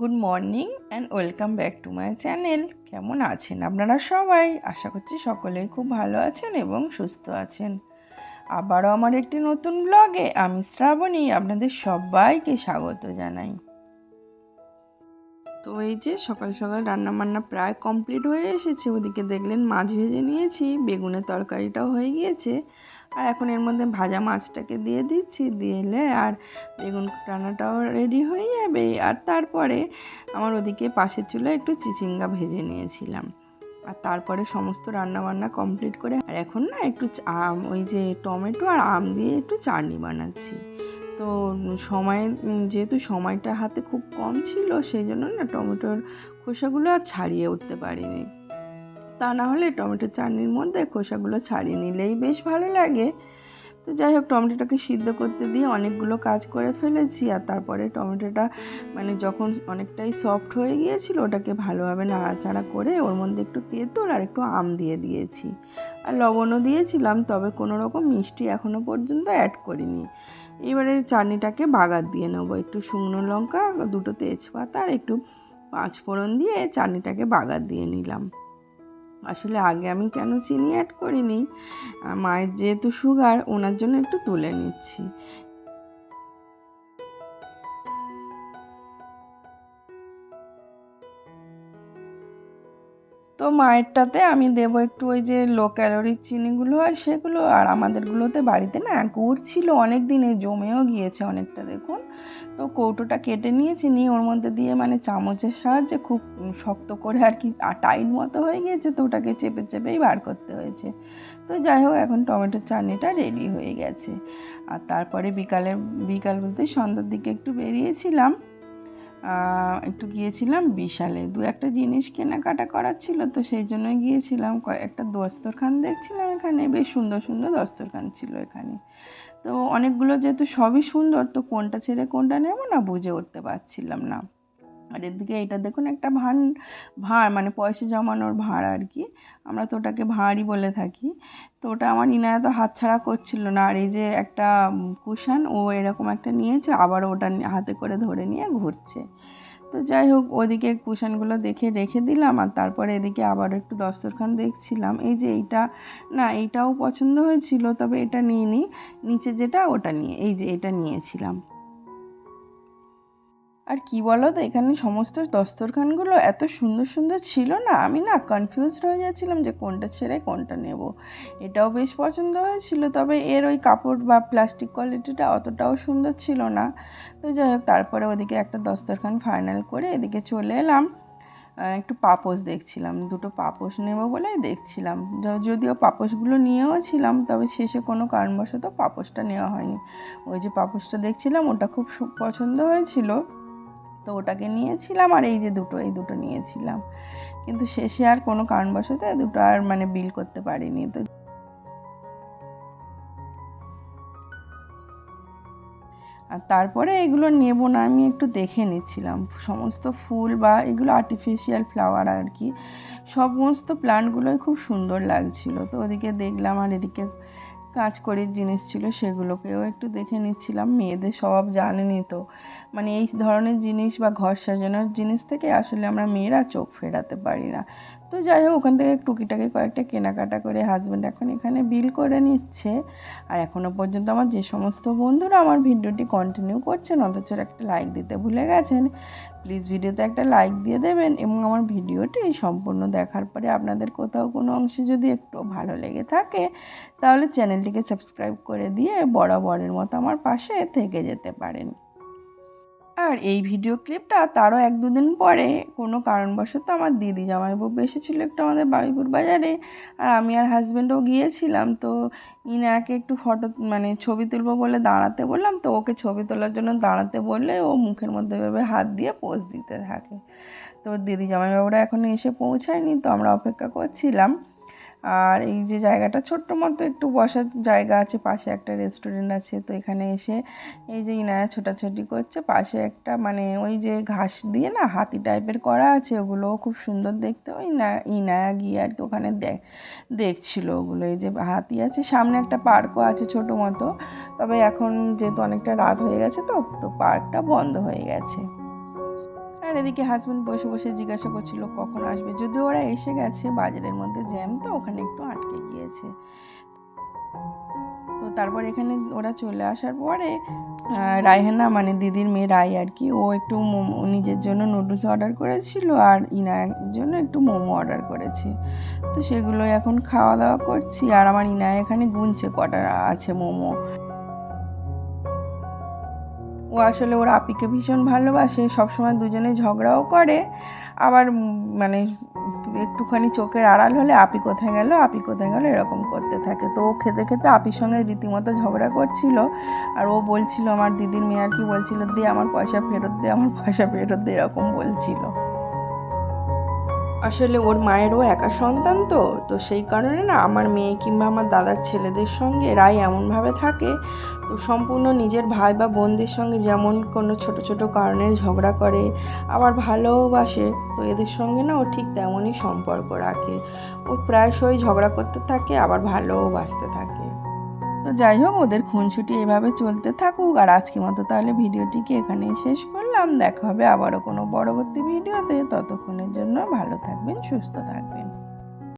Good morning and welcome back to my channel. কেমন আছেন আপনারা সবাই? আশা করছি সকলেই খুব ভালো আছেন এবং সুস্থ আছেন। আবারও আমার একটি নতুন ব্লগে আমি শ্রাবণী আপনাদের সবাইকে স্বাগত জানাই। তো এই যে সকাল সকাল রান্নাবান্না প্রায় কমপ্লিট হয়ে এসেছে। ওদিকে দেখলেন মাছ ভেজে নিয়েছি, বেগুনের তরকারিটাও হয়ে গিয়েছে, আর এখন এর মধ্যে ভাজা মাছটাকে দিয়ে দিচ্ছি, দিলে আর বেগুন রান্নাটাও রেডি হয়ে যাবে। আর তারপরে আমার ওদিকে পাশের চুলায় একটু চিচিঙ্গা ভেজে নিয়েছিলাম। আর তারপরে সমস্ত রান্নাবান্না কমপ্লিট করে আর এখন না একটু ওই যে টমেটো আর আম দিয়ে একটু চাটনি বানাচ্ছি। তো যেহেতু সময়টা হাতে খুব কম ছিল, সেই জন্য না টমেটোর খোসাগুলো আর ছাড়িয়ে উঠতে পারিনি। তা না হলে টমেটোর চাটনির মধ্যে খোসাগুলো ছাড়িয়ে নিলেই বেশ ভালো লাগে। তো যাই হোক, টমেটোটাকে সিদ্ধ করতে দিয়ে অনেকগুলো কাজ করে ফেলেছি। আর তারপরে টমেটোটা যখন অনেকটাই সফট হয়ে গিয়েছিল, ওটাকে ভালোভাবে নাড়াচাড়া করে ওর মধ্যে একটু তেঁতুল আর একটু আম দিয়ে দিয়েছি, আর লবণও দিয়েছিলাম, তবে কোনো রকম মিষ্টি এখনও পর্যন্ত অ্যাড করিনি। এবারে চাটনিটাকে বাগার দিয়ে নেবো। একটু শুকনো লঙ্কা, দুটো তেজপাতা আর একটু পাঁচফোড়ন দিয়ে চাটনিটাকে বাগার দিয়ে নিলাম। আসলে আগে আমি কেন চিনি অ্যাড করিনি, মায়ের যেহেতু সুগার, ওনার জন্য একটু তুলে নিচ্ছি। তো মায়েরটাতে আমি দেবো একটু ওই যে লো ক্যালোরির চিনিগুলো হয় সেগুলো, আর আমাদেরগুলোতে বাড়িতে না গুড় ছিল অনেক দিনে, জমেও গিয়েছে অনেকটা, দেখুন। তো কৌটোটা কেটে নিয়েছি, নিয়ে ওর মধ্যে দিয়ে চামচের সাহায্যে খুব শক্ত করে আর কি টাইট মতো হয়ে গিয়েছে, তো ওটাকে চেপে চেপেই বার করতে হয়েছে। তো যাই হোক, এখন টমেটোর চাটনিটা রেডি হয়ে গেছে। আর তারপরে বিকাল বলতে সন্ধ্যার দিকে একটু বেরিয়েছিলাম, একটু গিয়েছিলাম বিশালে, দু একটা জিনিস কেনাকাটা করার ছিল, তো সেই জন্যই গিয়েছিলাম। একটা দস্তরখান দেখছিলাম, এখানে বেশ সুন্দর সুন্দর দস্তরখান ছিল এখানে। তো অনেকগুলো, যেহেতু সবই সুন্দর, তো কোনটা ছেড়ে কোনটা নেব না বুঝে উঠতে পারছিলাম না। আর এদিকে এটা দেখুন, একটা ভাঁড় পয়সা জমানোর ভাঁড় আর কি, আমরা তো ওটাকে ভাঁড়ই বলে থাকি। তো ওটা আমার ইনায়া তো হাতছাড়া করছিল না। আর এই যে একটা কুশন, ও এরকম একটা নিয়েছে, আবার ওটা হাতে করে ধরে নিয়ে ঘুরছে। তো যাই হোক, ওদিকে কুশনগুলো দেখে রেখে দিলাম। আর তারপরে এদিকে আবার একটু দস্তরখান দেখছিলাম। এই যে এইটাও পছন্দ হয়েছিল, তবে এটা নিইনি, নিচে যেটা ওটা নিয়ে এটা নিয়েছিলাম। আর কি বলো তো, এখানে সমস্ত দস্তরখানগুলো এত সুন্দর সুন্দর ছিল না, আমি না কনফিউজড হয়ে যাচ্ছিলাম যে কোনটা ছেড়ে কোনটা নেব। এটাও বেশ পছন্দ হয়েছিল, তবে এর ওই কাপড় বা প্লাস্টিক কোয়ালিটিটা অতটাও সুন্দর ছিল না। তো যাই হোক, তারপরে ওদিকে একটা দস্তরখান ফাইনাল করে এদিকে চলে এলাম। একটু পাপোশ দেখছিলাম, দুটো পাপোশ নেব বলে দেখছিলাম। যদিও পাপোশগুলো নিয়েও ছিলাম, তবে শেষে কোনো কারণবশত পাপোশটা নেওয়া হয়নি। ওই যে পাপোশটা দেখছিলাম, ওটা খুব পছন্দ হয়েছিল, তো ওটাকে নিয়েছিলাম। আর এই দুটো নিয়েছিলাম, কিন্তু শেষে আর কোনো কারণবশত দুটো আর বিল করতে পারিনি। তো আর তারপরে এগুলো নেব না, আমি একটু দেখে নিচ্ছিলাম সমস্ত ফুল, বা এগুলো আর্টিফিশিয়াল ফ্লাওয়ার আর কি, সমস্ত প্লান্টগুলোই খুব সুন্দর লাগছিল। তো ওদিকে দেখলাম, আর এদিকে কাঁচকড়ির জিনিস ছিল, সেগুলোকেও একটু দেখে নিচ্ছিলাম। মেয়েদের স্বভাব জানেনই তো, এই ধরনের জিনিস বা ঘর সাজানোর জিনিস থেকে আসলে আমরা মেয়েরা চোখ ফেরাতে পারি না। তো যাই হোক, ওখান থেকে টুকিটাকি কয়েকটা কেনাকাটা করে হাজব্যান্ড এখন এখানে বিল করে নিচ্ছে। আর এখনও পর্যন্ত আমার যে সমস্ত বন্ধুরা আমার ভিডিওটি কন্টিনিউ করছেন, অথচ একটা লাইক দিতে ভুলে গেছেন, প্লিজ ভিডিওতে একটা লাইক দিয়ে দেবেন। এবং আমার ভিডিওটি সম্পূর্ণ দেখার পরে আপনাদের কোথাও কোনো অংশে যদি একটু ভালো লেগে থাকে, তাহলে চ্যানেলটিকে সাবস্ক্রাইব করে দিয়ে বরাবরের মতো আমার পাশে থেকে যেতে পারেন। আর এই ভিডিও ক্লিপটা তারও 1-2 দিন পরে কোনো কারণবশত আমার দিদি জামাইবাবু এসেছিলো একটু আমাদের বারুইপুর বাজারে, আর আমি আর হাজব্যান্ডও গিয়েছিলাম। তো ইনাকে একটু ফটো ছবি তুলবো বলে দাঁড়াতে বললাম, তো ওকে ছবি তোলার জন্য দাঁড়াতে বললে ও মুখের মধ্যে ভেবে হাত দিয়ে পোজ দিতে থাকে। তো দিদি জামাইবাবুরা এখনও এসে পৌঁছায়নি, তো আমরা অপেক্ষা করছিলাম। আর এই যে জায়গাটা ছোট্ট মতো একটু বসার জায়গা আছে, পাশে একটা রেস্টুরেন্ট আছে, তো এখানে এসে এই যে ইনায়া ছোটাছুটি করছে। পাশে একটা ওই যে ঘাস দিয়ে না হাতি টাইপের করা আছে, ওগুলোও খুব সুন্দর দেখতে। ওই ইনায়া গিয়ে আর কি ওখানে দেখছিল ওগুলো। এই যে হাতি আছে, সামনে একটা পার্কও আছে ছোটো মতো, তবে এখন যেহেতু অনেকটা রাত হয়ে গেছে, তো পার্কটা বন্ধ হয়ে গেছে। আর আর এদিকে হাজব্যান্ড বসে বসে জিজ্ঞাসা করছিল কখন আসবে, যদিও ওরা এসে গেছে, বাজারের মধ্যে জ্যাম তো ওখানে একটু আটকে গিয়েছে। তো তারপর এখানে ওরা চলে আসার পরে রায়হানা মানে দিদির মেয়ে রাই আর কি, ও একটু নিজের জন্য নুডলস অর্ডার করেছিল আর ইনায়ের জন্য একটু মোমো অর্ডার করেছে। তো সেগুলো এখন খাওয়া দাওয়া করছি আর আমার ইনায় এখানে গুনছে কটা আছে মোমো। ও আসলে ওর আপিকে ভীষণ ভালোবাসে, সবসময় দুজনে ঝগড়াও করে, আবার মানে একটুখানি চোখের আড়াল হলে আপি কোথায় গেল আপি কোথায় গেল এরকম করতে থাকে। তো ও খেতে খেতে আপির সঙ্গে রীতিমতো ঝগড়া করছিল, আর ও বলছিল আমার দিদির মেয়ে আর কি বলছিল দে আমার পয়সা ফেরত দে, আমার পয়সা ফেরত দে, এরকম বলছিল। আসলে ওর মায়েরও একা সন্তান, তো তো সেই কারণে না আমার মেয়ে কিংবা আমার দাদার ছেলেদের সঙ্গে রায় এমনভাবে থাকে, তো সম্পূর্ণ নিজের ভাই বা বোনদের সঙ্গে যেমন কোনো ছোট ছোট কারণের ঝগড়া করে আবার ভালোবাসে, তো এদের সঙ্গে না ও ঠিক তেমনই সম্পর্ক রাখে। ও প্রায়শই ঝগড়া করতে থাকে আবার ভালোবাসতে থাকে। তো যাই হোক, ওদের খুনসুটি এভাবে চলতে থাকুক, আর আজকের মতো তাহলে ভিডিওটিকে এখানেই শেষ করলাম। দেখা হবে আবারও কোনো পরবর্তী ভিডিওতে, ততক্ষণের জন্য ভালো থাকবেন, সুস্থ থাকবেন।